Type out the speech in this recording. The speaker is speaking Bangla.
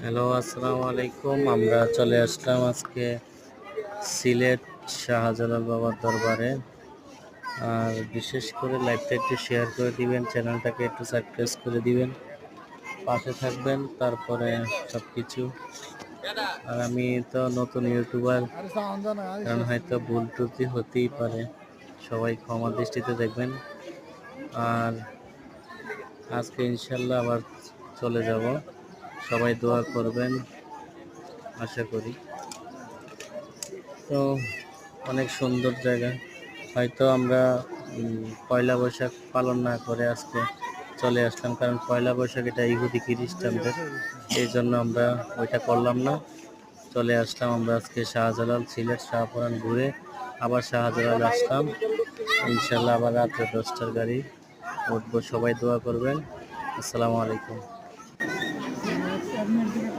হ্যালো, আসসালামু আলাইকুম। আমরা চলে আসলাম আজকে সিলেট শাহজালাল বাবার দরবারে। আর বিশেষ করে লাইভটা একটু শেয়ার করে দিবেন, চ্যানেলটাকে একটু সাবস্ক্রাইব করে দিবেন, পাশে থাকবেন। তারপরে সব কিছু। আর আমি তো নতুন ইউটিউবার, কারণ হয়তো ভুল ত্রুটি হতেই পারে, সবাই ক্ষমা দৃষ্টিতে দেখবেন। আর আজকে ইনশাল্লাহ আবার চলে যাব, সবাই দোয়া করবেন আশা করি। তো অনেক সুন্দর জায়গা। হয়তো আমরা পয়লা বৈশাখ পালন না করে আজকে চলে আসলাম, কারণ পয়লা বৈশাখ এটা ইহুদি খ্রিস্টানদের, এই জন্য আমরা ওইটা করলাম না। চলে আসলাম আমরা আজকে শাহজালাল, সিলেট শাহপুরান ঘুরে আবার শাহজালাল আসলাম। ইনশাল্লাহ আবার রাত্রে 10টার গাড়ি উঠবো। সবাই দোয়া করবেন। আসসালামু আলাইকুম।